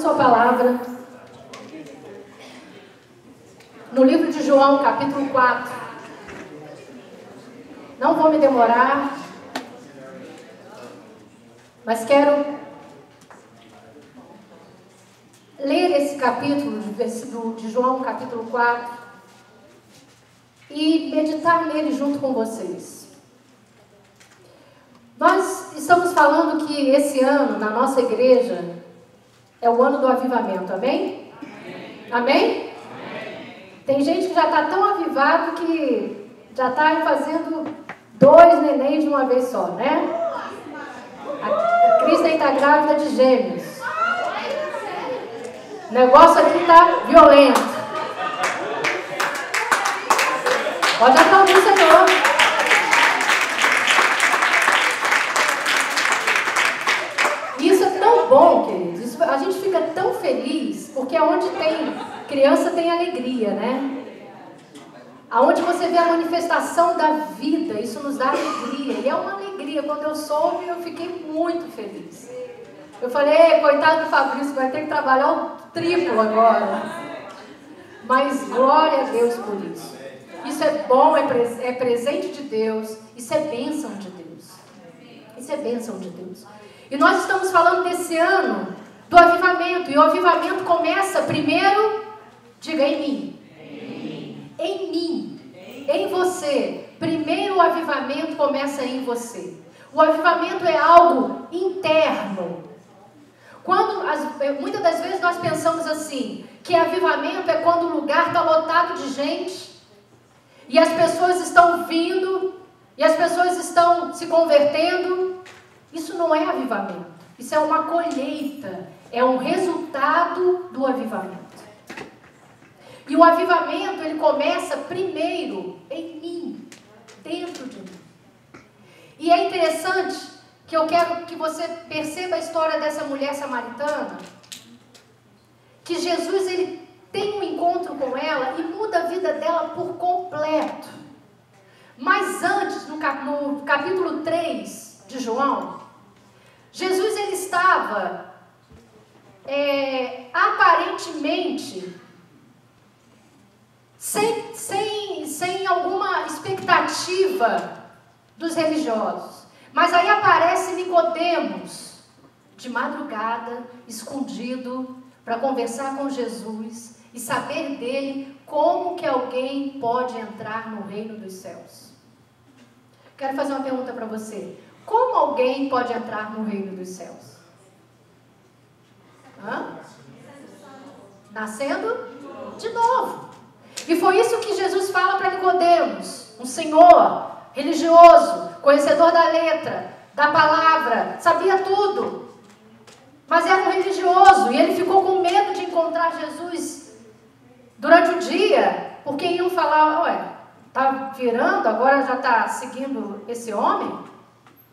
sua palavra no livro de João, capítulo 4. Não vou me demorar, mas quero ler esse capítulo de João, capítulo 4, e meditar nele junto com vocês. Nós estamos falando que esse ano, na nossa igreja, é o ano do avivamento, amém? Amém? Amém? Tem gente que já está tão avivado que já está fazendo 2 nenéns de uma vez só, né? A Kristen está grávida de gêmeos. O negócio aqui está violento. Pode aplaudir o Senhor. Isso é tão bom, queridos. A gente fica tão feliz, porque onde tem criança tem alegria, né? Aonde você vê a manifestação da vida, isso nos dá alegria. E é uma alegria. Quando eu soube, eu fiquei muito feliz. Eu falei, coitado do Fabrício, vai ter que trabalhar o triplo agora. Mas glória a Deus por isso. Isso é bom, é presente de Deus. Isso é bênção de Deus. Isso é bênção de Deus. E nós estamos falando desse ano do avivamento. E o avivamento começa primeiro, diga em mim. Em mim. Em você. Primeiro o avivamento começa em você. O avivamento é algo interno. Muitas das vezes nós pensamos assim, que avivamento é quando o lugar está lotado de gente, e as pessoas estão vindo, e as pessoas estão se convertendo. Isso não é avivamento. Isso é uma colheita. É um resultado do avivamento. E o avivamento, ele começa primeiro em mim, dentro de mim. E é interessante que eu quero que você perceba a história dessa mulher samaritana, que Jesus, ele tem um encontro com ela e muda a vida dela por completo. Mas antes, no capítulo 3 de João, Jesus, ele estava aparentemente sem alguma expectativa dos religiosos. Mas aí aparece Nicodemos, de madrugada, escondido, para conversar com Jesus e saber dele como que alguém pode entrar no reino dos céus. Quero fazer uma pergunta para você. Como alguém pode entrar no reino dos céus? Nascendo de novo. E foi isso que Jesus fala para Nicodemos, um senhor religioso, conhecedor da letra, da palavra, sabia tudo, mas era um religioso, e ele ficou com medo de encontrar Jesus durante o dia, porque iam falar, ué, está virando, agora já está seguindo esse homem?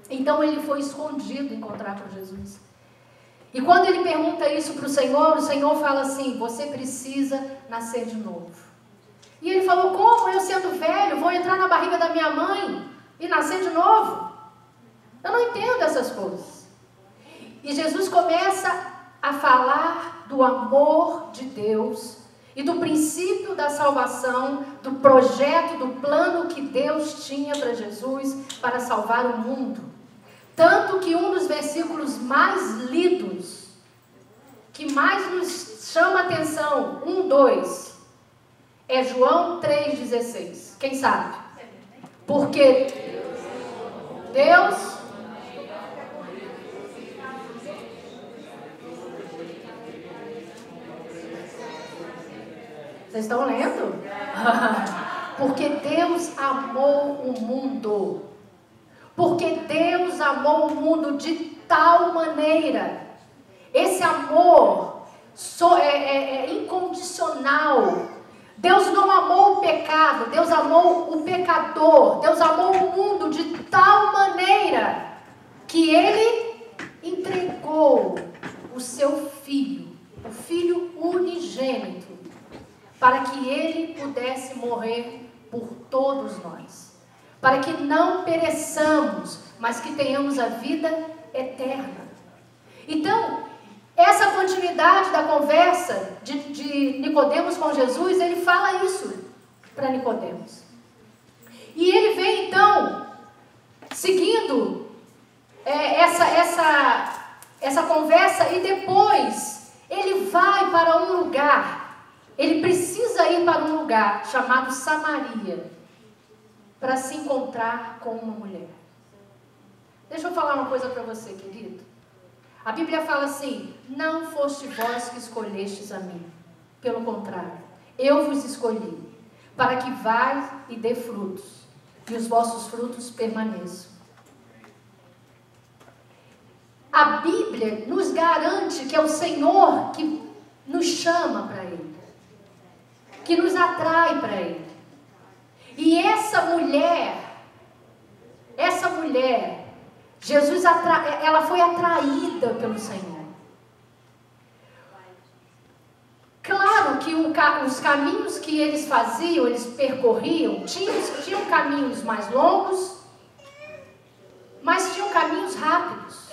Então ele foi escondido encontrar com Jesus. E quando ele pergunta isso para o Senhor fala assim, você precisa nascer de novo. E ele falou, como eu sendo velho vou entrar na barriga da minha mãe e nascer de novo? Eu não entendo essas coisas. E Jesus começa a falar do amor de Deus e do princípio da salvação, do projeto, do plano que Deus tinha para Jesus para salvar o mundo. Tanto que um dos versículos mais lidos, que mais nos chama a atenção, 2, é João 3,16. Quem sabe? Porque Deus... Vocês estão lendo? Porque Deus amou o mundo. Porque Deus amou o mundo de tal maneira. Esse amor é incondicional. Deus não amou o pecado, Deus amou o pecador, Deus amou o mundo de tal maneira que Ele entregou o seu Filho, o Filho unigênito, para que Ele pudesse morrer por todos nós, para que não pereçamos, mas que tenhamos a vida eterna. Então, essa continuidade da conversa de Nicodemos com Jesus, ele fala isso para Nicodemos. E ele vem então, seguindo essa conversa, e depois ele vai para um lugar, ele precisa ir para um lugar chamado Samaria, para se encontrar com uma mulher. Deixa eu falar uma coisa para você, querido. A Bíblia fala assim: não foste vós que escolhestes a mim, pelo contrário, eu vos escolhi, para que vá e dê frutos, e os vossos frutos permaneçam. A Bíblia nos garante que é o Senhor que nos chama para Ele, que nos atrai para Ele. E essa mulher, Jesus, ela foi atraída pelo Senhor. Claro que os caminhos que eles faziam, eles percorriam, tinham caminhos mais longos, mas tinham caminhos rápidos.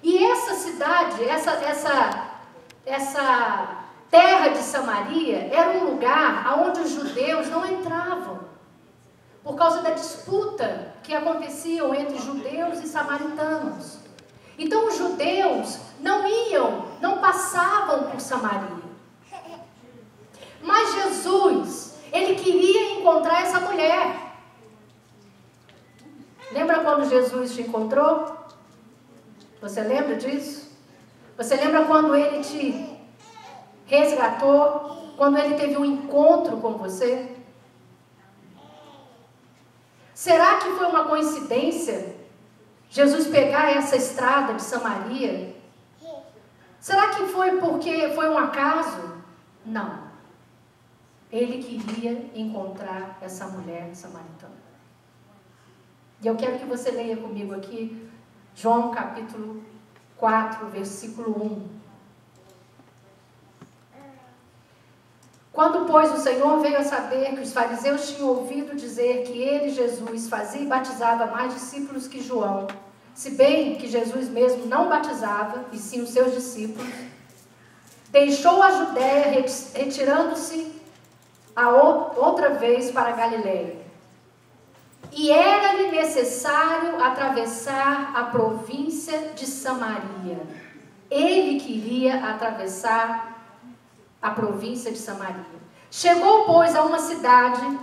E essa cidade, essa terra de Samaria, era um lugar onde os judeus não entravam, por causa da disputa que acontecia entre judeus e samaritanos. Então os judeus não passavam por Samaria. Mas Jesus, ele queria encontrar essa mulher. Lembra quando Jesus te encontrou? Você lembra disso? Você lembra quando ele te resgatou? Quando ele teve um encontro com você? Será que foi uma coincidência Jesus pegar essa estrada de Samaria? Será que foi porque foi um acaso? Não. Ele queria encontrar essa mulher samaritana. E eu quero que você leia comigo aqui João capítulo 4, versículo 1. Quando, pois, o Senhor veio a saber que os fariseus tinham ouvido dizer que ele, Jesus, fazia e batizava mais discípulos que João, se bem que Jesus mesmo não batizava, e sim os seus discípulos, deixou a Judéia, retirando-se outra vez para a Galileia. E era-lhe necessário atravessar a província de Samaria. Ele queria atravessar a província de Samaria. Chegou, pois, a uma cidade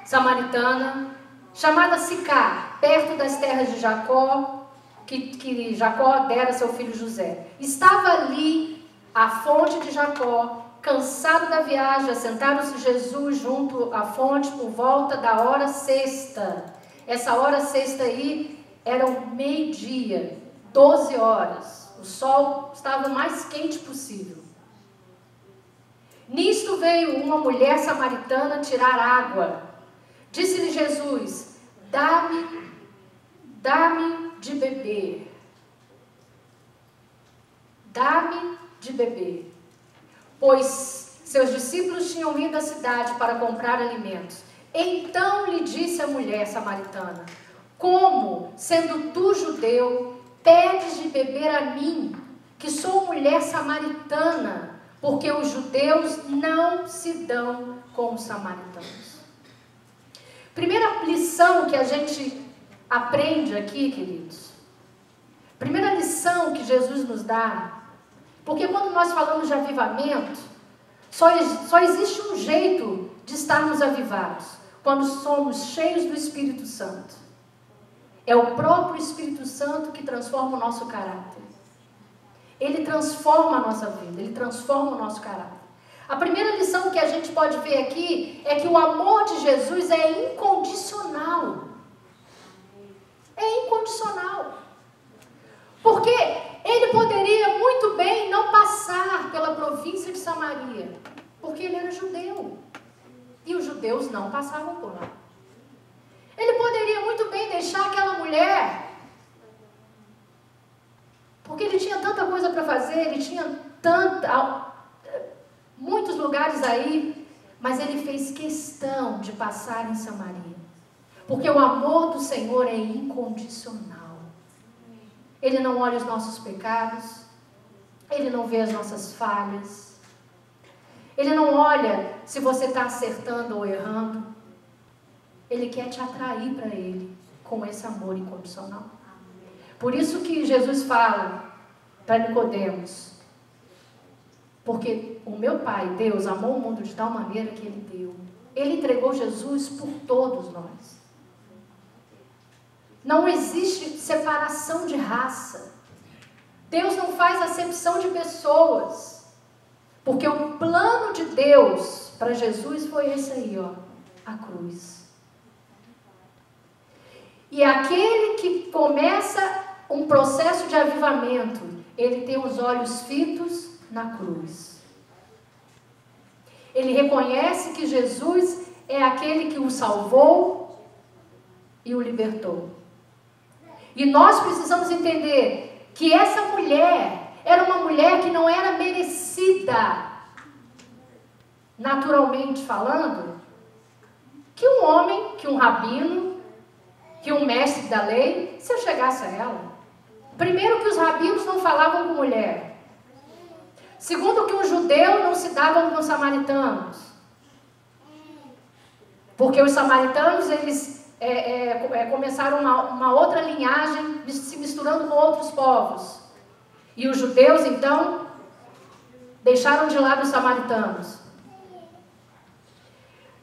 samaritana chamada Sicar, perto das terras de Jacó, que Jacó dera a seu filho José. Estava ali a fonte de Jacó. Cansado da viagem, assentaram-se Jesus junto à fonte por volta da hora sexta. Essa hora sexta aí era o meio-dia, 12 horas. O sol estava o mais quente possível. Nisto veio uma mulher samaritana tirar água. Disse-lhe Jesus: dá-me de beber. Dá-me de beber. Pois seus discípulos tinham ido à cidade para comprar alimentos. Então lhe disse a mulher samaritana: como, sendo tu judeu, pedes de beber a mim, que sou mulher samaritana? Porque os judeus não se dão com os samaritanos. Primeira lição que a gente aprende aqui, queridos. Primeira lição que Jesus nos dá. Porque quando nós falamos de avivamento, só existe um jeito de estarmos avivados. Quando somos cheios do Espírito Santo. É o próprio Espírito Santo que transforma o nosso caráter. Ele transforma a nossa vida, ele transforma o nosso caráter. A primeira lição que a gente pode ver aqui é que o amor de Jesus é incondicional. É incondicional. Porque ele poderia muito bem não passar pela província de Samaria, porque ele era judeu. E os judeus não passavam por lá. Ele poderia muito bem deixar aquela mulher, porque ele tinha tanta coisa para fazer, ele tinha muitos lugares aí, mas ele fez questão de passar em Samaria. Porque o amor do Senhor é incondicional. Ele não olha os nossos pecados. Ele não vê as nossas falhas. Ele não olha se você está acertando ou errando. Ele quer te atrair para Ele com esse amor incondicional. Por isso que Jesus fala para Nicodemos: porque o meu Pai, Deus, amou o mundo de tal maneira que Ele deu. Ele entregou Jesus por todos nós. Não existe separação de raça. Deus não faz acepção de pessoas. Porque o plano de Deus para Jesus foi esse aí, ó, a cruz. E aquele que começa um processo de avivamento, ele tem os olhos fitos na cruz. Ele reconhece que Jesus é aquele que o salvou e o libertou. E nós precisamos entender que essa mulher era uma mulher que não era merecida, naturalmente falando, que um homem, que um rabino, que um mestre da lei, se eu chegasse a ela. Primeiro, que os rabinos não falavam com mulher. Segundo, que um judeu não se dava com os samaritanos. Porque os samaritanos, eles começaram uma outra linhagem, se misturando com outros povos. E os judeus, então, deixaram de lado os samaritanos.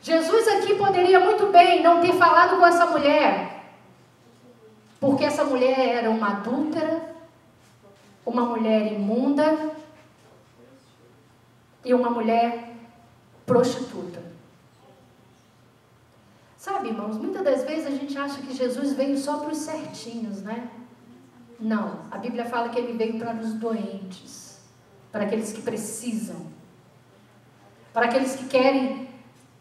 Jesus aqui poderia muito bem não ter falado com essa mulher, porque essa mulher era uma adúltera, uma mulher imunda e uma mulher prostituta. Sabe, irmãos, muitas das vezes a gente acha que Jesus veio só para os certinhos, né? Não, a Bíblia fala que ele veio para os doentes, para aqueles que precisam, para aqueles que querem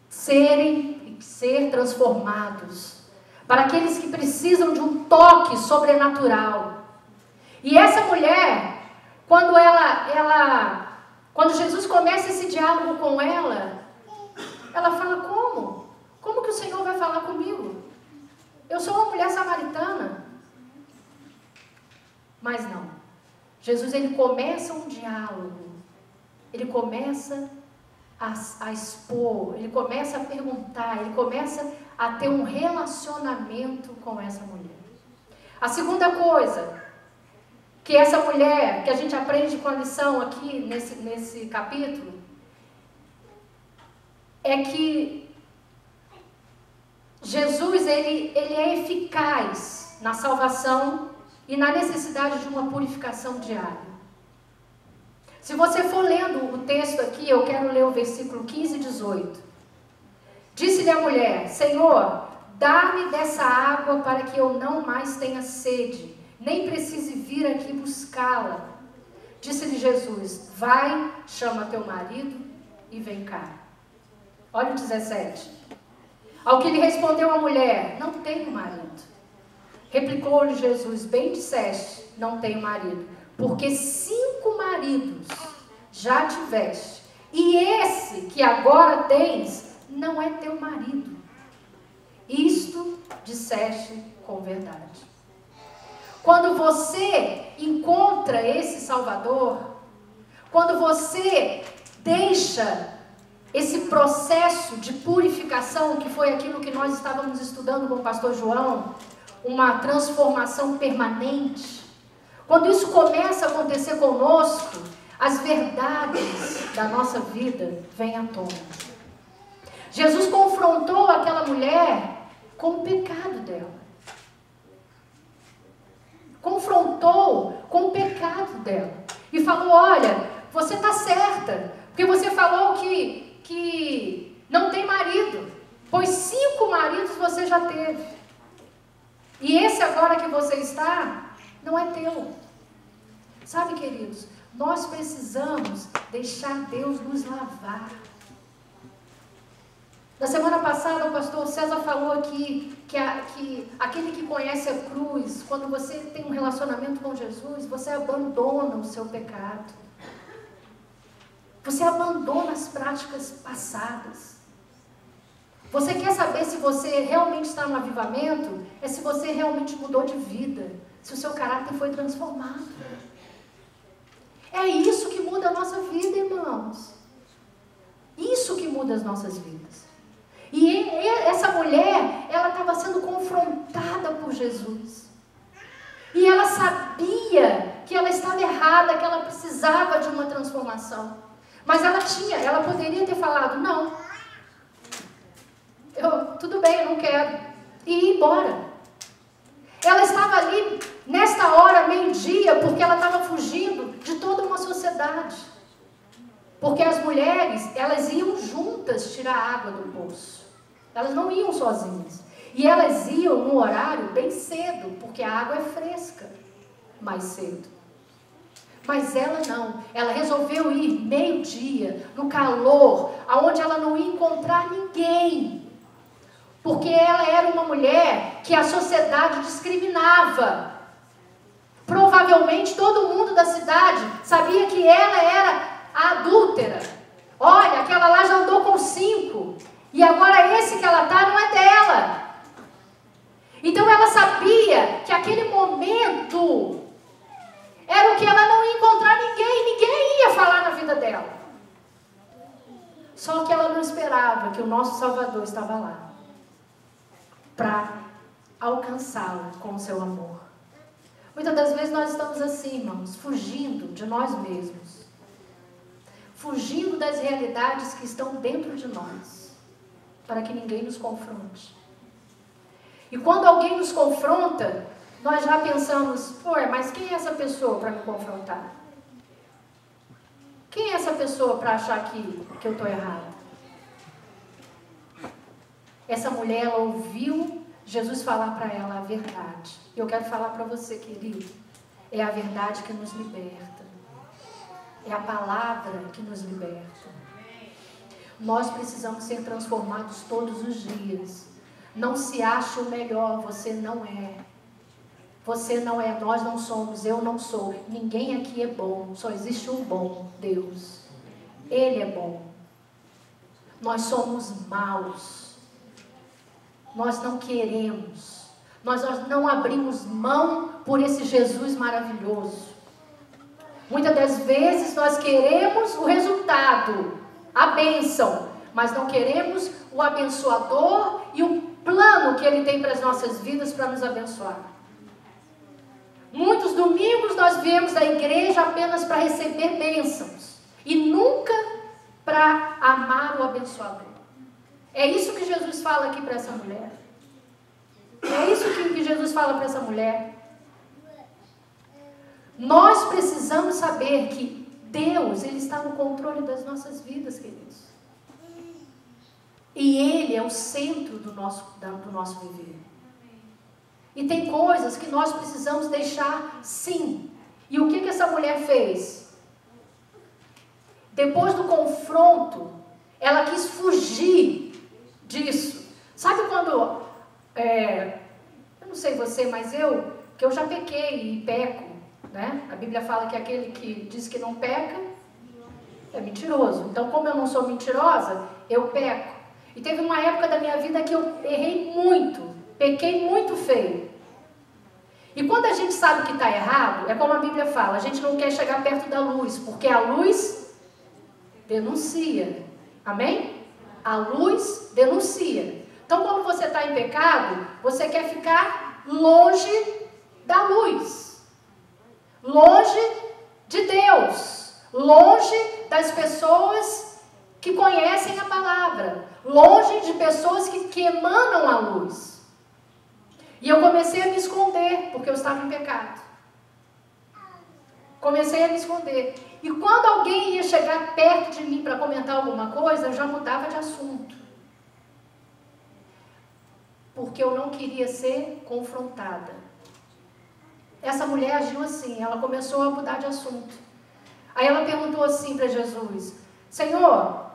ser transformados, para aqueles que precisam de um toque sobrenatural. E essa mulher, quando Jesus começa esse diálogo com ela, ela fala: como? Como que o Senhor vai falar comigo? Eu sou uma mulher samaritana. Mas não. Jesus, ele começa um diálogo. Ele começa a expor, ele começa a perguntar, ele começa a ter um relacionamento com essa mulher. A segunda coisa que essa mulher, que a gente aprende com a lição aqui nesse capítulo, é que Jesus, ele é eficaz na salvação e na necessidade de uma purificação diária. Se você for lendo o texto aqui, eu quero ler o versículo 15 e 18. Disse-lhe a mulher: Senhor, dá-me dessa água para que eu não mais tenha sede, nem precise vir aqui buscá-la. Disse-lhe Jesus: vai, chama teu marido e vem cá. Olha o 17. Ao que lhe respondeu a mulher: não tenho marido. Replicou-lhe Jesus: bem disseste, não tenho marido, porque 5 maridos já tiveste, e esse que agora tens não é teu marido. Isto disseste com verdade. Quando você encontra esse Salvador, quando você deixa esse processo de purificação, que foi aquilo que nós estávamos estudando com o pastor João, uma transformação permanente, quando isso começa a acontecer conosco, as verdades da nossa vida vêm à tona. Jesus confrontou aquela mulher com o pecado dela. Confrontou com o pecado dela. E falou: olha, você está certa, porque você falou que não tem marido, pois 5 maridos você já teve. E esse agora que você está, não é teu. Sabe, queridos, nós precisamos deixar Deus nos lavar. Na semana passada, o pastor César falou aqui que aquele que conhece a cruz, quando você tem um relacionamento com Jesus, você abandona o seu pecado. Você abandona as práticas passadas. Você quer saber se você realmente está no avivamento? É se você realmente mudou de vida, se o seu caráter foi transformado. É isso muda a nossa vida, irmãos. Isso que muda as nossas vidas. E essa mulher, ela estava sendo confrontada por Jesus. E ela sabia que ela estava errada, que ela precisava de uma transformação. Mas ela poderia ter falado, não, tudo bem, eu não quero. E ir embora. Ela estava ali, nesta hora, meio-dia, porque ela estava fugindo de toda uma sociedade. Porque as mulheres, elas iam juntas tirar água do poço. Elas não iam sozinhas. E elas iam no horário bem cedo, porque a água é fresca mais cedo. Mas ela não. Ela resolveu ir meio-dia, no calor, aonde ela não ia encontrar ninguém. Porque ela era uma mulher que a sociedade discriminava. Provavelmente todo mundo da cidade sabia que ela era a adúltera. Olha, aquela lá já andou com 5. E agora esse que ela está não é dela. Então ela sabia que aquele momento era o que ela não ia encontrar ninguém. Ninguém ia falar na vida dela. Só que ela não esperava que o nosso Salvador estava lá para alcançá-la com o seu amor. Muitas das vezes nós estamos assim, irmãos, fugindo de nós mesmos. Fugindo das realidades que estão dentro de nós, para que ninguém nos confronte. E quando alguém nos confronta, nós já pensamos, mas quem é essa pessoa para me confrontar? Quem é essa pessoa para achar que eu estou errada? Essa mulher, ela ouviu Jesus falar para ela a verdade. Eu quero falar para você, querido, é a verdade que nos liberta. É a palavra que nos liberta. Nós precisamos ser transformados todos os dias. Não se ache o melhor, você não é. Você não é, nós não somos, eu não sou. Ninguém aqui é bom, só existe um bom, Deus. Ele é bom. Nós somos maus. Nós não queremos. Nós não abrimos mão por esse Jesus maravilhoso. Muitas das vezes nós queremos o resultado, a bênção, mas não queremos o abençoador e o plano que Ele tem para as nossas vidas para nos abençoar. Muitos domingos nós viemos à igreja apenas para receber bênçãos e nunca para amar o abençoador. É isso que Jesus fala aqui para essa mulher. É isso que Jesus fala para essa mulher. Nós precisamos saber que Deus, Ele está no controle das nossas vidas, queridos. E Ele é o centro do nosso viver. E tem coisas que nós precisamos deixar sim. E o que essa mulher fez? Depois do confronto, ela quis fugir disso. Sabe quando, eu não sei você, mas que eu já pequei e peco, né? A Bíblia fala que aquele que diz que não peca é mentiroso. Então, como eu não sou mentirosa, eu peco. E teve uma época da minha vida que eu errei muito, pequei muito feio. E quando a gente sabe que está errado, é como a Bíblia fala, a gente não quer chegar perto da luz, porque a luz denuncia. Amém? A luz denuncia. Então, quando você está em pecado, você quer ficar longe da luz. Longe de Deus. Longe das pessoas que conhecem a palavra. Longe de pessoas que emanam a luz. E eu comecei a me esconder, porque eu estava em pecado. Comecei a me esconder. E quando alguém ia chegar perto de mim para comentar alguma coisa, eu já mudava de assunto. Porque eu não queria ser confrontada. Essa mulher agiu assim, ela começou a mudar de assunto. Aí ela perguntou assim para Jesus: Senhor,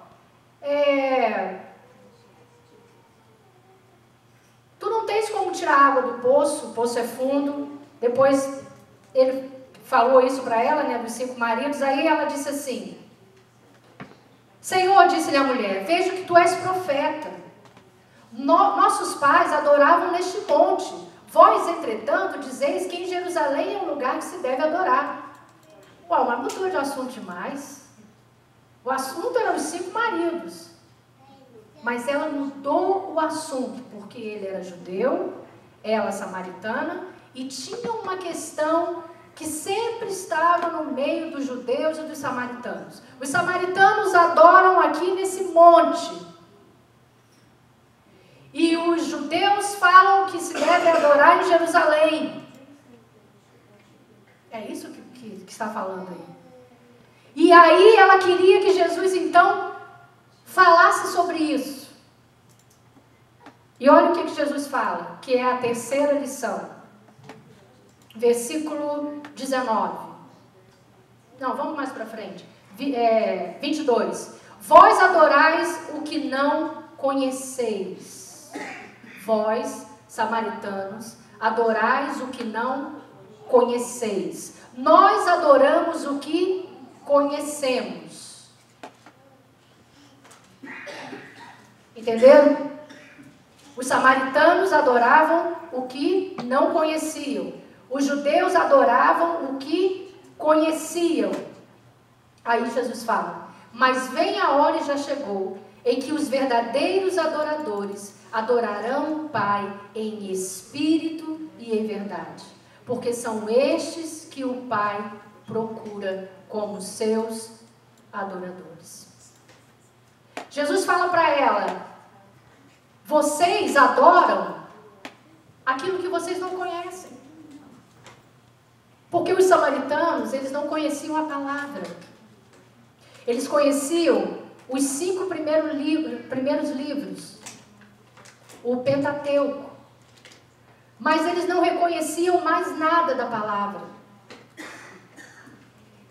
tu não tens como tirar água do poço, o poço é fundo. Depois ele falou isso para ela, né, dos 5 maridos. Aí ela disse assim: Senhor, disse-lhe a mulher, vejo que tu és profeta. Nossos pais adoravam neste monte. Vós, entretanto, dizeis que em Jerusalém é um lugar que se deve adorar. Uau, mas mudou de assunto demais. O assunto era os 5 maridos. Mas ela mudou o assunto, porque ele era judeu, ela samaritana, e tinha uma questão que sempre estava no meio dos judeus e dos samaritanos. Os samaritanos adoram aqui nesse monte. E os judeus falam que se deve adorar em Jerusalém. É isso que está falando aí. E aí ela queria que Jesus então falasse sobre isso. E olha o que Jesus fala, que é a terceira lição. Versículo 19. Não, vamos mais para frente. 22. Vós adorais o que não conheceis. Vós, samaritanos, adorais o que não conheceis. Nós adoramos o que conhecemos. Entenderam? Os samaritanos adoravam o que não conheciam. Os judeus adoravam o que conheciam. Aí Jesus fala: mas vem a hora e já chegou, em que os verdadeiros adoradores adorarão o Pai em espírito e em verdade, porque são estes que o Pai procura como seus adoradores. Jesus fala para ela: vocês adoram aquilo que vocês não conhecem. Porque os samaritanos, eles não conheciam a palavra. Eles conheciam os 5 primeiros livros, o Pentateuco. Mas eles não reconheciam mais nada da palavra.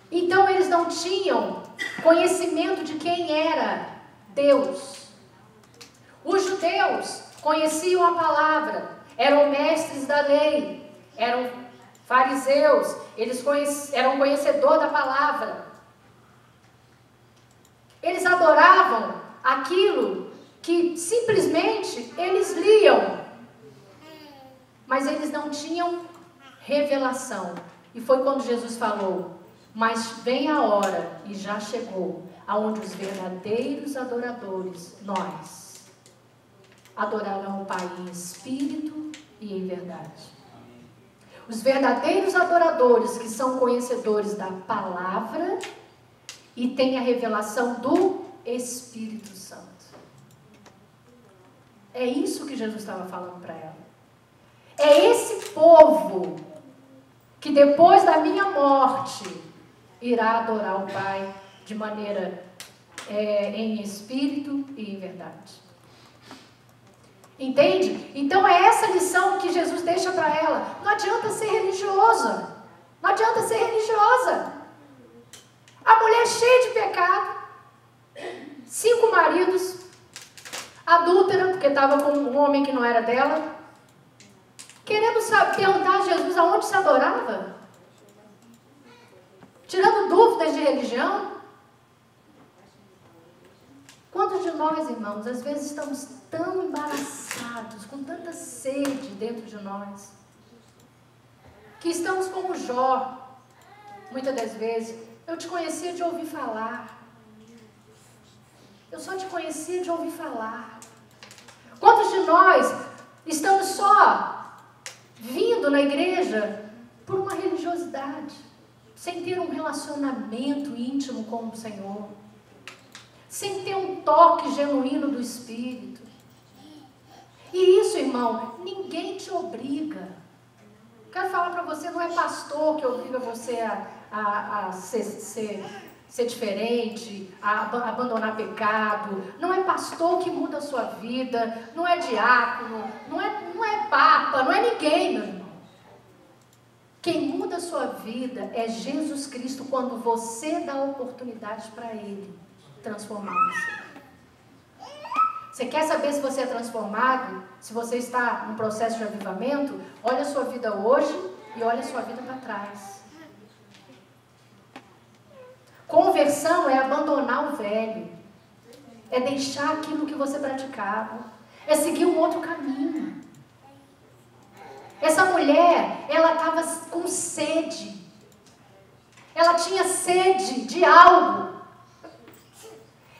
Então eles não tinham conhecimento de quem era Deus. Os judeus conheciam a palavra, eram mestres da lei, eram fariseus, eles eram conhecedores da palavra. Eles adoravam aquilo que simplesmente eles liam, mas eles não tinham revelação. E foi quando Jesus falou: mas vem a hora, e já chegou, aonde os verdadeiros adoradores, nós, adorarão o Pai em espírito e em verdade. Os verdadeiros adoradores, que são conhecedores da palavra e têm a revelação do Espírito Santo. É isso que Jesus estava falando para ela. É esse povo que depois da minha morte irá adorar o Pai de maneira em espírito e em verdade. Entende? Então é essa lição que Jesus deixa para ela. Não adianta ser religiosa. Não adianta ser religiosa. A mulher cheia de pecado, 5 maridos, adúltera, porque estava com um homem que não era dela, querendo perguntar a Jesus aonde se adorava, tirando dúvidas de religião. Quantos de nós, irmãos, às vezes estamos tão embaraçados, com tanta sede dentro de nós, que estamos como Jó, muitas das vezes. Eu te conhecia de ouvir falar. Eu só te conhecia de ouvir falar. Quantos de nós estamos só vindo na igreja por uma religiosidade, sem ter um relacionamento íntimo com o Senhor, sem ter um toque genuíno do Espírito? E isso, irmão, ninguém te obriga. Quero falar para você, não é pastor que obriga você a ser diferente, a abandonar pecado. Não é pastor que muda a sua vida, não é diácono, não é papa, não é ninguém, meu irmão. Quem muda a sua vida é Jesus Cristo, quando você dá oportunidade para Ele transformar você. Você quer saber se você é transformado? Se você está num processo de avivamento, olha a sua vida hoje e olha a sua vida para trás. Conversão é abandonar o velho, é deixar aquilo que você praticava, é seguir um outro caminho. Essa mulher, ela estava com sede, ela tinha sede de algo.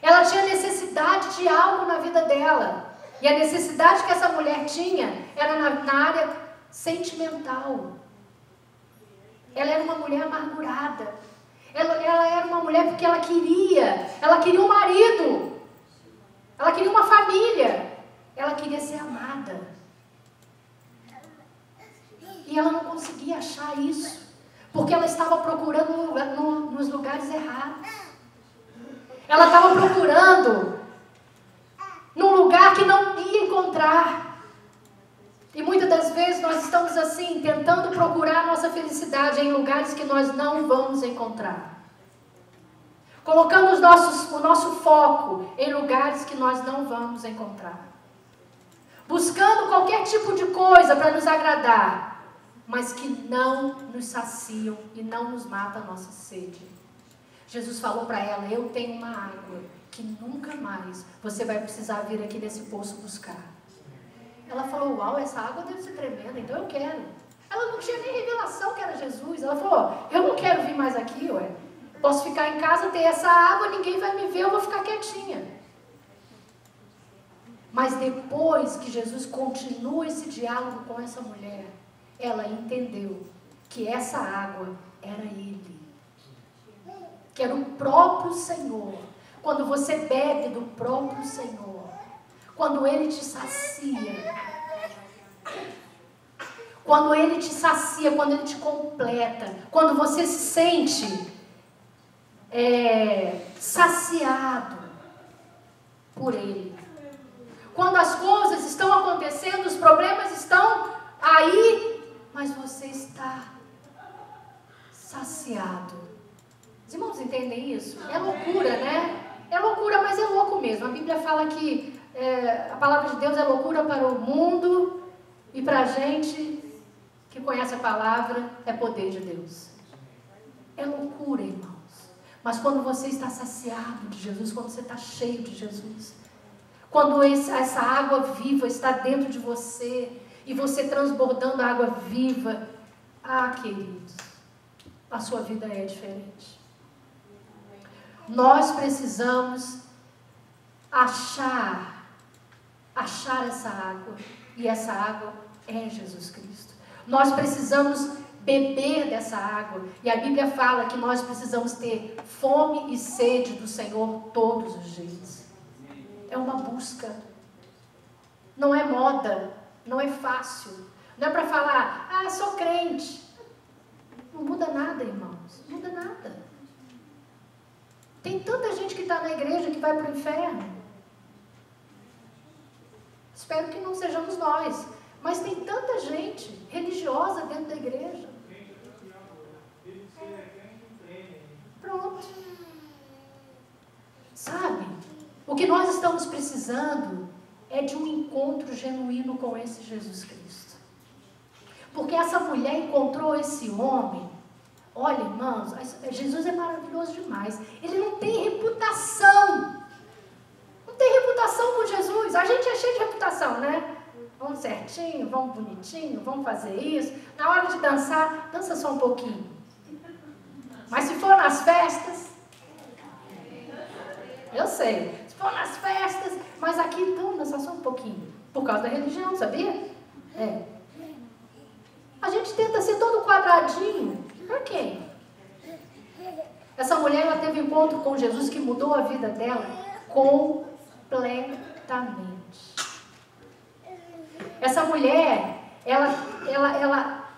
Ela tinha necessidade de algo na vida dela. E a necessidade que essa mulher tinha era na área sentimental. Ela era uma mulher amargurada. Ela era uma mulher porque ela queria um marido. Ela queria uma família. Ela queria ser amada. E ela não conseguia achar isso. Porque ela estava procurando nos lugares errados. Ela estava procurando num lugar que não ia encontrar. E muitas das vezes nós estamos assim, tentando procurar a nossa felicidade em lugares que nós não vamos encontrar. Colocando o nosso foco em lugares que nós não vamos encontrar. Buscando qualquer tipo de coisa para nos agradar, mas que não nos saciam e não nos mata a nossa sede. Jesus falou para ela, eu tenho uma água que nunca mais você vai precisar vir aqui nesse poço buscar. Ela falou, uau, essa água deve ser tremenda, então eu quero. Ela não tinha nem revelação que era Jesus. Ela falou, eu não quero vir mais aqui, ué. Posso ficar em casa, ter essa água, ninguém vai me ver, eu vou ficar quietinha. Mas depois que Jesus continua esse diálogo com essa mulher, ela entendeu que essa água era Ele. Que era o próprio Senhor. Quando você bebe do próprio Senhor, quando Ele te sacia, quando Ele te sacia, quando Ele te completa, quando você se sente saciado por Ele. Quando as coisas estão acontecendo, os problemas estão aí, mas você está saciado. Os irmãos entendem isso? É loucura, né? É loucura, mas é louco mesmo. A Bíblia fala que a palavra de Deus é loucura para o mundo e para a gente que conhece a palavra é poder de Deus. É loucura, irmãos. Mas quando você está saciado de Jesus, quando você está cheio de Jesus, quando essa água viva está dentro de você e você transbordando a água viva, queridos, a sua vida é diferente. Nós precisamos achar essa água, e essa água é Jesus Cristo. Nós precisamos beber dessa água, e a Bíblia fala que nós precisamos ter fome e sede do Senhor todos os dias. É uma busca, não é moda, não é fácil, não é para falar, sou crente. Não muda nada, irmãos, não muda nada. Tem tanta gente que está na igreja que vai para o inferno. Espero que não sejamos nós, mas tem tanta gente religiosa dentro da igreja. Pronto. Sabe? O que nós estamos precisando é de um encontro genuíno com esse Jesus Cristo. Porque essa mulher encontrou esse homem. Olha, irmãos, Jesus é maravilhoso demais. Ele não tem reputação. Não tem reputação com Jesus. A gente é cheio de reputação, né? Vamos certinho, vamos bonitinho, vamos fazer isso. Na hora de dançar, dança só um pouquinho. Mas se for nas festas, eu sei. Se for nas festas, mas aqui vamos dançar só um pouquinho. Por causa da religião, sabia? A gente tenta ser todo quadradinho. Por quê? Essa mulher, ela teve um encontro com Jesus que mudou a vida dela completamente. Essa mulher, ela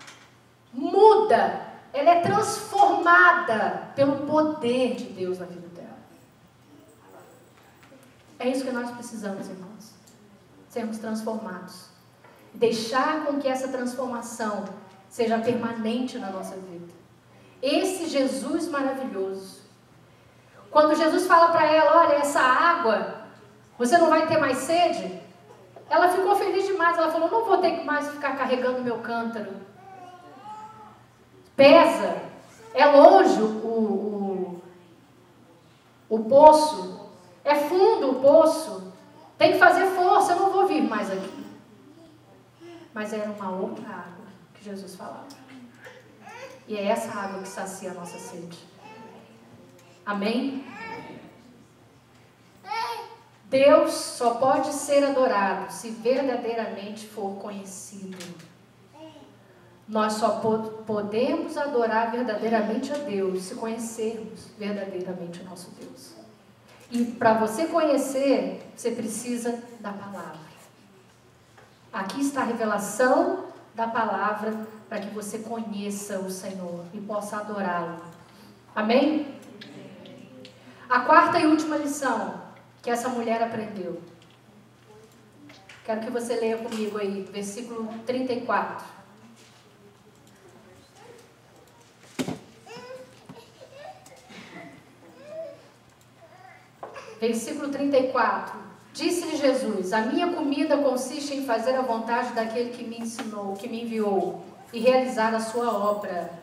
muda, ela é transformada pelo poder de Deus na vida dela. É isso que nós precisamos, irmãos. Sermos transformados. Deixar com que essa transformação seja permanente na nossa vida. Esse Jesus maravilhoso. Quando Jesus fala para ela, olha, essa água, você não vai ter mais sede? Ela ficou feliz demais. Ela falou, não vou ter que mais ficar carregando meu cântaro. Pesa. É longe o poço. É fundo o poço. Tem que fazer força, eu não vou vir mais aqui. Mas era uma outra água que Jesus falava. E é essa água que sacia a nossa sede. Amém? Deus só pode ser adorado se verdadeiramente for conhecido. Nós só podemos adorar verdadeiramente a Deus se conhecermos verdadeiramente o nosso Deus. E para você conhecer, você precisa da palavra. Aqui está a revelação da palavra para que você conheça o Senhor e possa adorá-lo. Amém? A quarta e última lição que essa mulher aprendeu. Quero que você leia comigo aí, versículo 34. Versículo 34. Disse-lhe Jesus: a minha comida consiste em fazer a vontade daquele que me ensinou, que me enviou, e realizar a sua obra.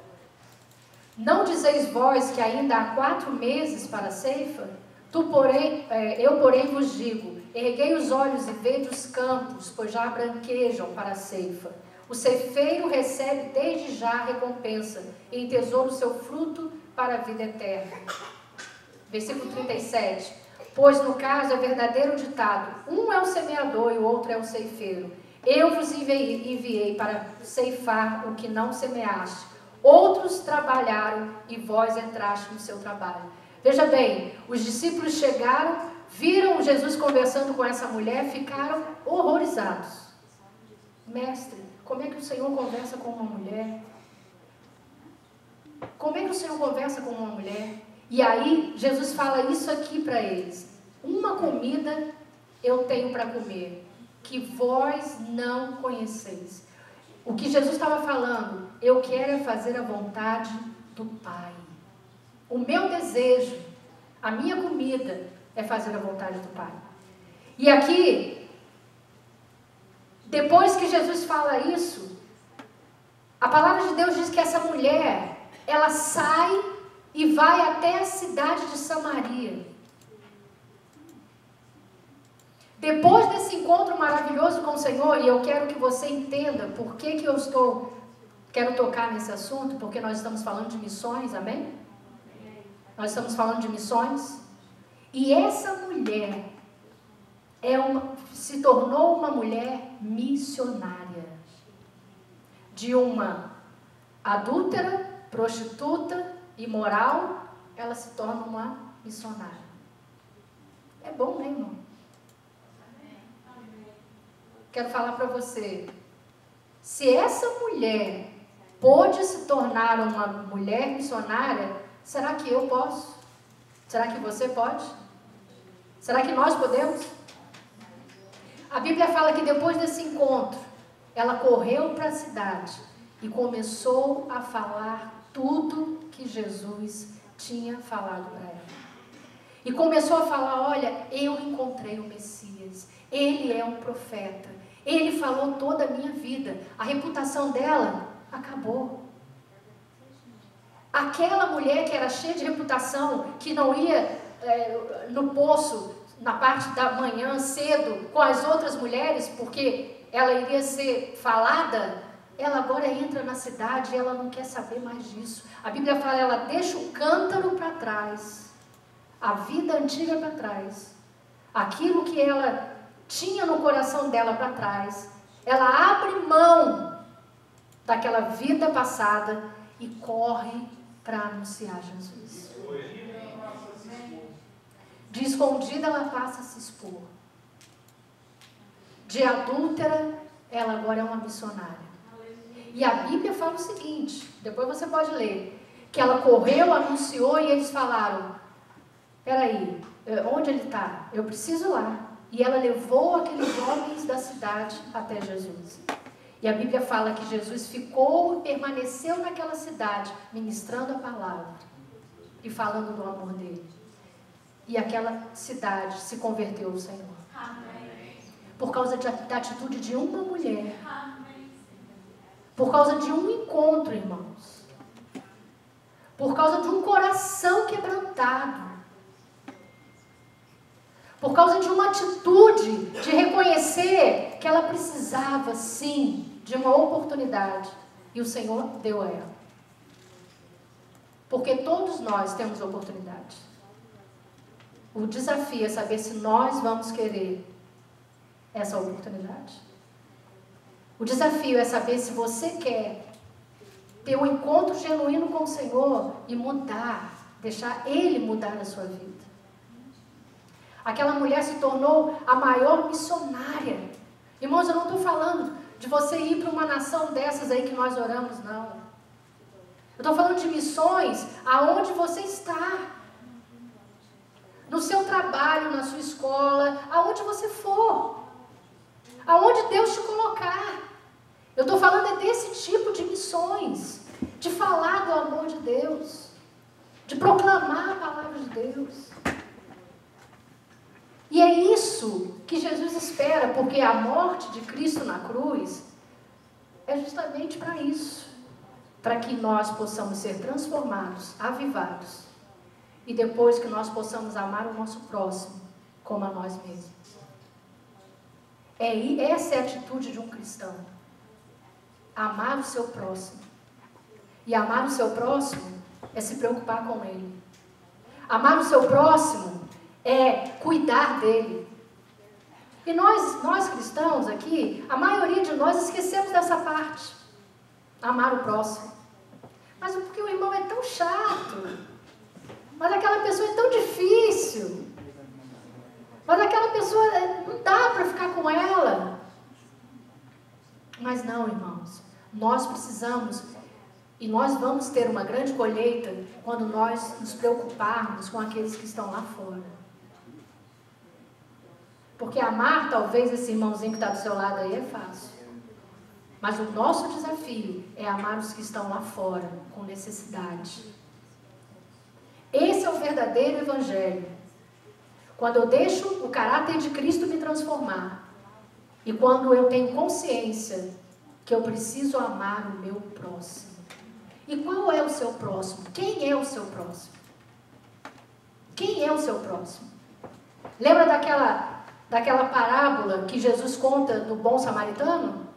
Não dizeis vós que ainda há 4 meses para a ceifa? Eu, porém, vos digo: erguei os olhos e vede os campos, pois já branquejam para a ceifa. O ceifeiro recebe desde já a recompensa, e entesoura o seu fruto para a vida eterna. Versículo 37. Pois no caso é verdadeiro ditado: um é o semeador e o outro é o ceifeiro. Eu vos enviei para ceifar o que não semeaste. Outros trabalharam e vós entraste no seu trabalho. Veja bem, os discípulos chegaram, viram Jesus conversando com essa mulher, ficaram horrorizados. Mestre, como é que o Senhor conversa com uma mulher? Como é que o Senhor conversa com uma mulher? E aí, Jesus fala isso aqui para eles: uma comida eu tenho para comer, que vós não conheceis. O que Jesus estava falando, eu quero é fazer a vontade do Pai. O meu desejo, a minha comida é fazer a vontade do Pai. E aqui, depois que Jesus fala isso, a palavra de Deus diz que essa mulher, ela sai e vai até a cidade de Samaria. Depois desse encontro maravilhoso com o Senhor, e eu quero que você entenda por que quero tocar nesse assunto, porque nós estamos falando de missões, amém? Nós estamos falando de missões. E essa mulher se tornou uma mulher missionária. De uma adúltera, prostituta, imoral, ela se torna uma missionária. É bom, né, irmão? Quero falar para você, se essa mulher pôde se tornar uma mulher missionária, será que eu posso? Será que você pode? Será que nós podemos? A Bíblia fala que depois desse encontro, ela correu para a cidade e começou a falar tudo que Jesus tinha falado para ela. E começou a falar: olha, eu encontrei o Messias, ele é um profeta, ele falou toda a minha vida. A reputação dela acabou. Aquela mulher que era cheia de reputação, que não ia no poço, na parte da manhã, cedo, com as outras mulheres, porque ela iria ser falada, ela agora entra na cidade e ela não quer saber mais disso. A Bíblia fala, ela deixa o cântaro para trás, a vida antiga para trás, aquilo que ela tinha no coração dela para trás, ela abre mão daquela vida passada e corre para anunciar Jesus. De escondida ela passa a se expor. De adúltera, ela agora é uma missionária. E a Bíblia fala o seguinte, depois você pode ler, que ela correu, anunciou e eles falaram: peraí, onde ele está? Eu preciso ir lá. E ela levou aqueles homens da cidade até Jesus. E a Bíblia fala que Jesus ficou e permaneceu naquela cidade, ministrando a palavra e falando do amor dele. E aquela cidade se converteu ao Senhor. Por causa da atitude de uma mulher. Por causa de um encontro, irmãos. Por causa de um coração quebrantado. Por causa de uma atitude de reconhecer que ela precisava, sim, de uma oportunidade. E o Senhor deu a ela. Porque todos nós temos oportunidade. O desafio é saber se nós vamos querer essa oportunidade. O desafio é saber se você quer ter um encontro genuíno com o Senhor e mudar, deixar Ele mudar a sua vida. Aquela mulher se tornou a maior missionária. Irmãos, eu não estou falando de você ir para uma nação dessas aí que nós oramos, não. Eu estou falando de missões aonde você está. No seu trabalho, na sua escola, aonde você for. Aonde Deus te colocar. Eu estou falando desse tipo de missões. De falar do amor de Deus. De proclamar a palavra de Deus. E é isso que Jesus espera, porque a morte de Cristo na cruz é justamente para isso. Para que nós possamos ser transformados, avivados. E depois que nós possamos amar o nosso próximo como a nós mesmos. Essa é a atitude de um cristão. Amar o seu próximo. E amar o seu próximo é se preocupar com ele. Amar o seu próximo é cuidar dele. E nós cristãos aqui, a maioria de nós esquecemos dessa parte. Amar o próximo. Mas porque o irmão é tão chato. Mas aquela pessoa é tão difícil. Mas aquela pessoa não dá para ficar com ela. Mas não, irmãos. Nós precisamos, e nós vamos ter uma grande colheita quando nós nos preocuparmos com aqueles que estão lá fora. Porque amar talvez esse irmãozinho que está do seu lado aí é fácil. Mas o nosso desafio é amar os que estão lá fora, com necessidade. Esse é o verdadeiro evangelho. Quando eu deixo o caráter de Cristo me transformar. E quando eu tenho consciência que eu preciso amar o meu próximo. E qual é o seu próximo? Quem é o seu próximo? Quem é o seu próximo? Lembra daquela parábola que Jesus conta do bom samaritano?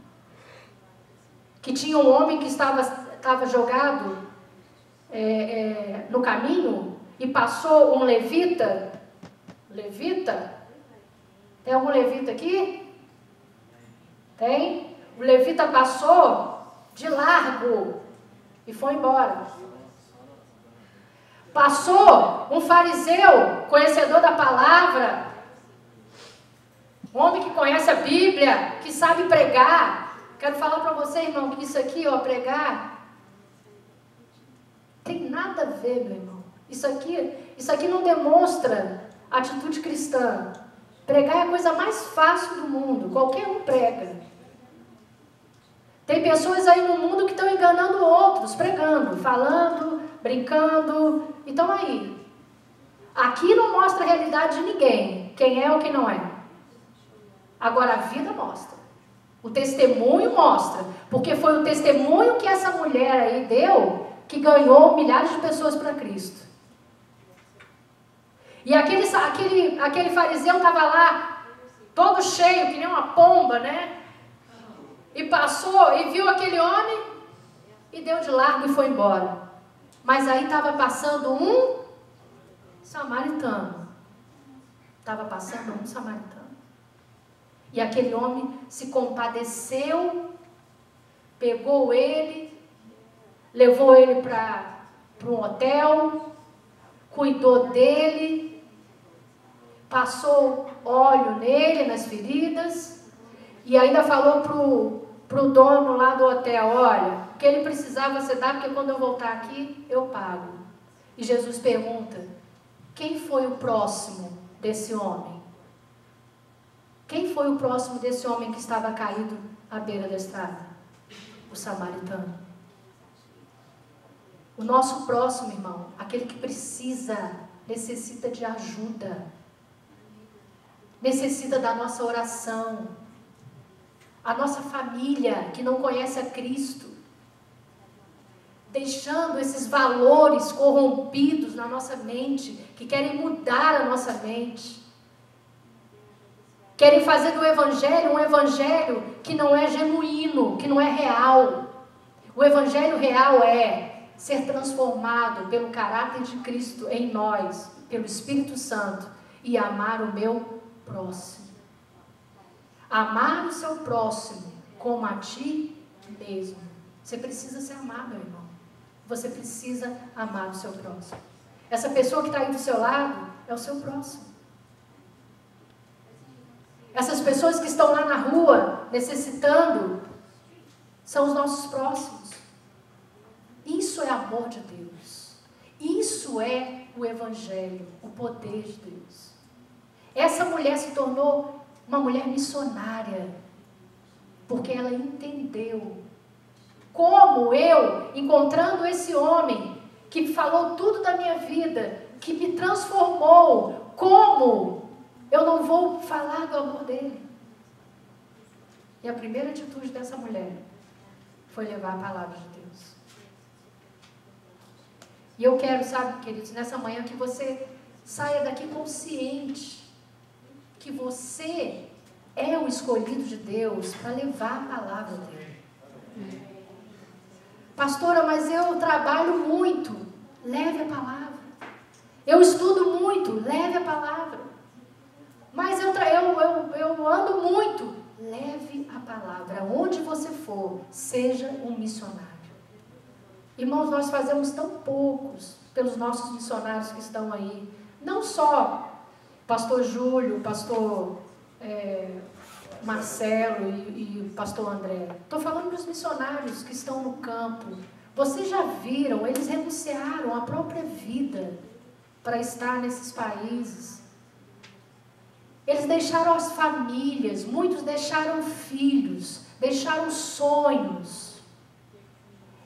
Que tinha um homem que estava jogado no caminho e passou um levita. Levita? Tem algum levita aqui? Tem? O levita passou de largo e foi embora. Passou um fariseu, conhecedor da palavra, um homem que conhece a Bíblia, que sabe pregar. Quero falar para você, irmão, que isso aqui, pregar, tem nada a ver, meu irmão. Isso aqui não demonstra atitude cristã. Pregar é a coisa mais fácil do mundo. Qualquer um prega. Tem pessoas aí no mundo que estão enganando outros, pregando, falando, brincando. Então aí, aqui não mostra a realidade de ninguém, quem é ou quem não é. Agora a vida mostra. O testemunho mostra. Porque foi o testemunho que essa mulher aí deu que ganhou milhares de pessoas para Cristo. E aquele fariseu estava lá, todo cheio, que nem uma pomba, né? E passou e viu aquele homem e deu de largo e foi embora. Mas aí estava passando um samaritano. Estava passando um samaritano. E aquele homem se compadeceu, pegou ele, levou ele para um hotel, cuidou dele, passou óleo nele, nas feridas, e ainda falou pro dono lá do hotel: olha, o que ele precisava você dá, porque quando eu voltar aqui, eu pago. E Jesus pergunta: quem foi o próximo desse homem? Quem foi o próximo desse homem que estava caído à beira da estrada? O samaritano. O nosso próximo, irmão, aquele que necessita de ajuda, necessita da nossa oração, a nossa família que não conhece a Cristo, deixando esses valores corrompidos na nossa mente, que querem mudar a nossa mente, querem fazer do evangelho um evangelho que não é genuíno, que não é real. O evangelho real é ser transformado pelo caráter de Cristo em nós, pelo Espírito Santo, e amar o meu próximo. Amar o seu próximo como a ti mesmo. Você precisa se amar, meu irmão. Você precisa amar o seu próximo. Essa pessoa que está aí do seu lado é o seu próximo. Essas pessoas que estão lá na rua necessitando são os nossos próximos. Isso é amor de Deus. Isso é o Evangelho, o poder de Deus. Essa mulher se tornou uma mulher missionária, porque ela entendeu como eu, encontrando esse homem que falou tudo da minha vida, que me transformou, como eu não vou falar do amor dele. E a primeira atitude dessa mulher foi levar a palavra de Deus. E eu quero, sabe, queridos, nessa manhã que você saia daqui consciente que você é o escolhido de Deus para levar a palavra dele. Pastora, mas eu trabalho muito. Leve a palavra. Eu estudo muito. Leve a palavra. Mas eu ando muito. Leve a palavra. Onde você for, seja um missionário. Irmãos, nós fazemos tão poucos pelos nossos missionários que estão aí. Não só pastor Júlio, pastor Marcelo e o pastor André. Estou falando dos missionários que estão no campo. Vocês já viram, eles renunciaram a própria vida para estar nesses países. Eles deixaram as famílias, muitos deixaram filhos, deixaram sonhos.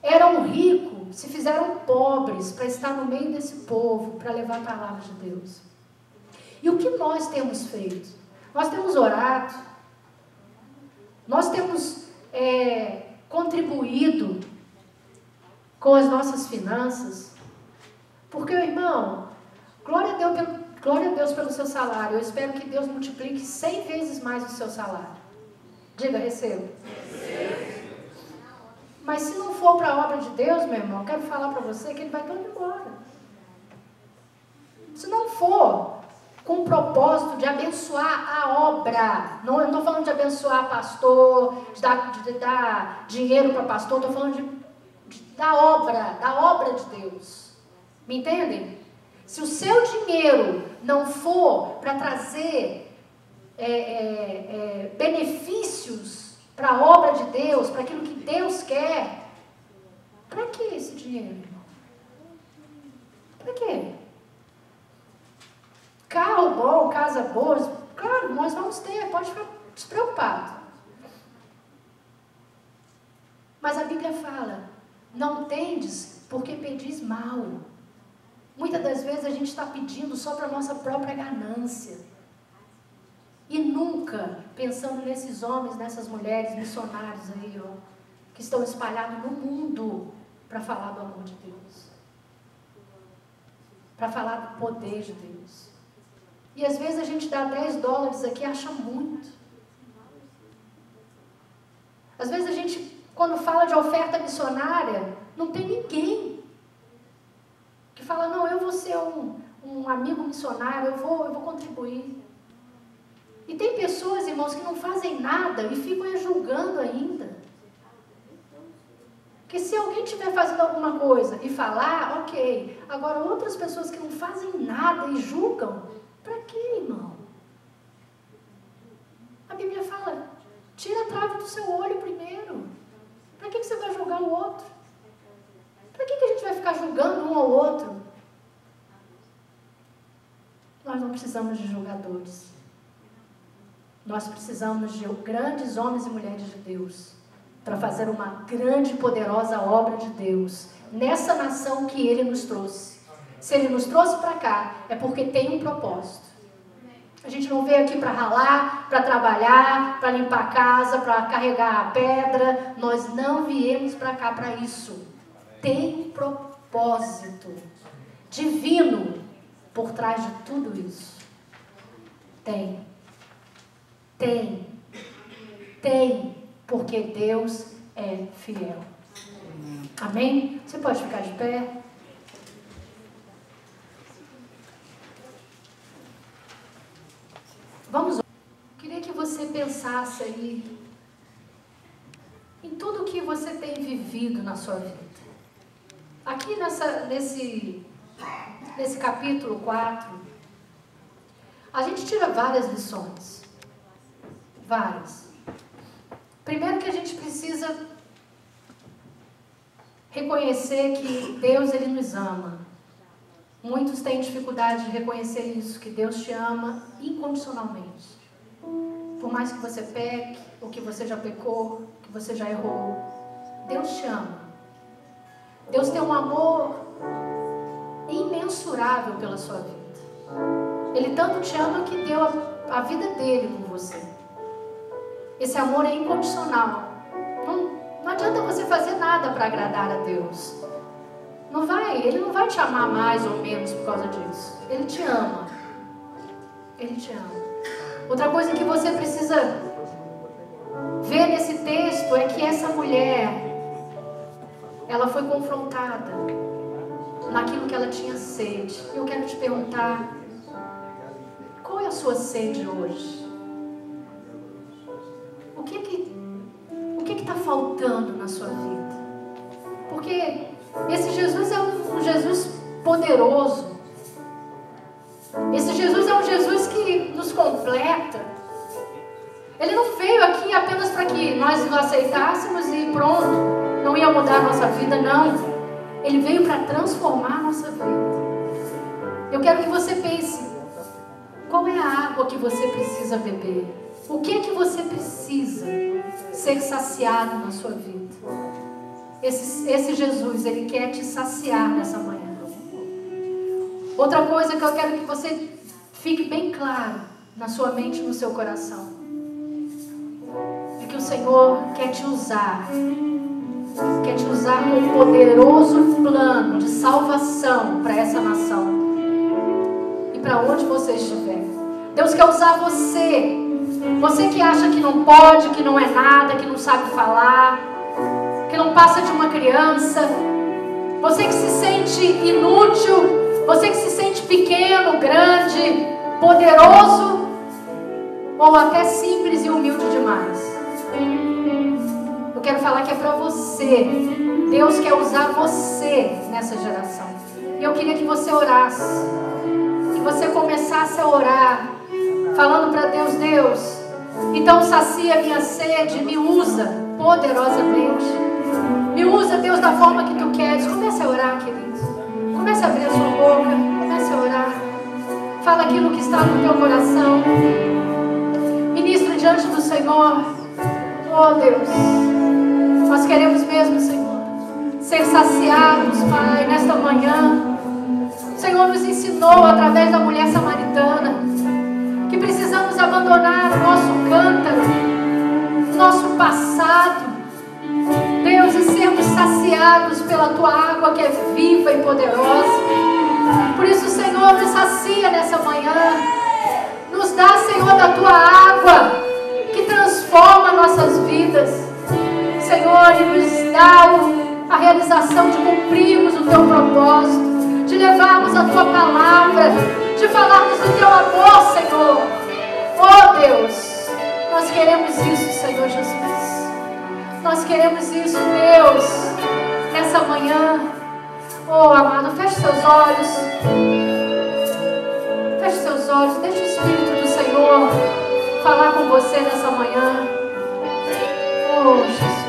Eram ricos, se fizeram pobres para estar no meio desse povo, para levar a palavra de Deus. E o que nós temos feito? Nós temos orado, nós temos contribuído com as nossas finanças, porque, irmão, glória a Deus pelo seu salário. Eu espero que Deus multiplique 100 vezes mais o seu salário. Diga, receba. Mas se não for para a obra de Deus, meu irmão, eu quero falar para você que ele vai todo embora. Se não for com o propósito de abençoar a obra, não, eu não estou falando de abençoar pastor, de dar dinheiro para pastor, estou falando da obra de Deus. Me entendem? Se o seu dinheiro não for para trazer benefícios para a obra de Deus, para aquilo que Deus quer, para que esse dinheiro, irmão? Para quê? Carro bom, casa boa, claro, nós vamos ter, pode ficar despreocupado. Mas a Bíblia fala, não tendes porque pedis mal. Muitas das vezes a gente está pedindo só para a nossa própria ganância. E nunca pensando nesses homens, nessas mulheres, missionários aí, ó, que estão espalhados no mundo para falar do amor de Deus. Para falar do poder de Deus. E às vezes a gente dá $10 aqui e acha muito. Às vezes a gente, quando fala de oferta missionária, não tem ninguém que fala, não, eu vou ser um amigo missionário, eu vou contribuir. E tem pessoas, irmãos, que não fazem nada e ficam julgando ainda. Que se alguém estiver fazendo alguma coisa e falar, ok. Agora, outras pessoas que não fazem nada e julgam, para quê, irmão? A Bíblia fala, tira a trave do seu olho primeiro. Para que você vai julgar o outro? Para que a gente vai ficar julgando um ao outro? Nós não precisamos de julgadores. Nós precisamos de grandes homens e mulheres de Deus para fazer uma grande e poderosa obra de Deus nessa nação que Ele nos trouxe. Se Ele nos trouxe para cá, é porque tem um propósito. A gente não veio aqui para ralar, para trabalhar, para limpar a casa, para carregar a pedra. Nós não viemos para cá para isso. Tem um propósito divino por trás de tudo isso. Tem, porque Deus é fiel. Amém? Você pode ficar de pé? Vamos. Queria que você pensasse aí em tudo que você tem vivido na sua vida. Aqui nesse capítulo 4, a gente tira várias lições. Várias. Primeiro que a gente precisa reconhecer que Deus, Ele nos ama. Muitos têm dificuldade de reconhecer isso, que Deus te ama incondicionalmente. Por mais que você peque, ou que você já pecou, que você já errou, Deus te ama. Deus tem um amor imensurável pela sua vida. Ele tanto te ama que deu a vida dele por você. Esse amor é incondicional. Não adianta você fazer nada para agradar a Deus. Ele não vai te amar mais ou menos por causa disso. Ele te ama. Ele te ama. Outra coisa que você precisa ver nesse texto é que essa mulher, ela foi confrontada naquilo que ela tinha sede. Eu quero te perguntar, qual é a sua sede hoje? O que está faltando na sua vida? Porque esse Jesus é um Jesus poderoso. Esse Jesus é um Jesus que nos completa. Ele não veio aqui apenas para que nós o aceitássemos e pronto, não ia mudar a nossa vida, não. Ele veio para transformar a nossa vida. Eu quero que você pense, qual é a água que você precisa beber? O que é que você precisa ser saciado na sua vida? Esse Jesus, Ele quer te saciar nessa manhã. Outra coisa que eu quero que você fique bem claro na sua mente e no seu coração é que o Senhor quer te usar com um poderoso plano de salvação para essa nação e para onde você estiver. Deus quer usar você que acha que não pode, que não é nada, que não sabe falar, que não passa de uma criança, você que se sente inútil, você que se sente pequeno, grande, poderoso, ou até simples e humilde demais. Eu quero falar que é para você. Deus quer usar você nessa geração. E eu queria que você orasse, que você começasse a orar, falando para Deus: Deus, então sacia a minha sede, me usa poderosamente. Me usa, Deus, da forma que Tu queres. Comece a orar, querido. Comece a abrir a sua boca. Comece a orar. Fala aquilo que está no teu coração. Ministra diante do Senhor. Oh, Deus, nós queremos mesmo, Senhor, ser saciados, Pai, nesta manhã. O Senhor nos ensinou através da mulher samaritana que precisamos abandonar o nosso cântaro, o nosso passado, Deus, e sermos saciados pela Tua água que é viva e poderosa. Por isso, Senhor, nos sacia nessa manhã. Nos dá, Senhor, da Tua água que transforma nossas vidas, Senhor, e nos dá a realização de cumprirmos o Teu propósito, de levarmos a Tua palavra, de falarmos do Teu amor, Senhor. Oh, Deus, nós queremos isso, Senhor Jesus. Nós queremos isso, Deus, nessa manhã. Oh, amado, feche seus olhos. Feche seus olhos, deixe o Espírito do Senhor falar com você nessa manhã. Oh, Jesus.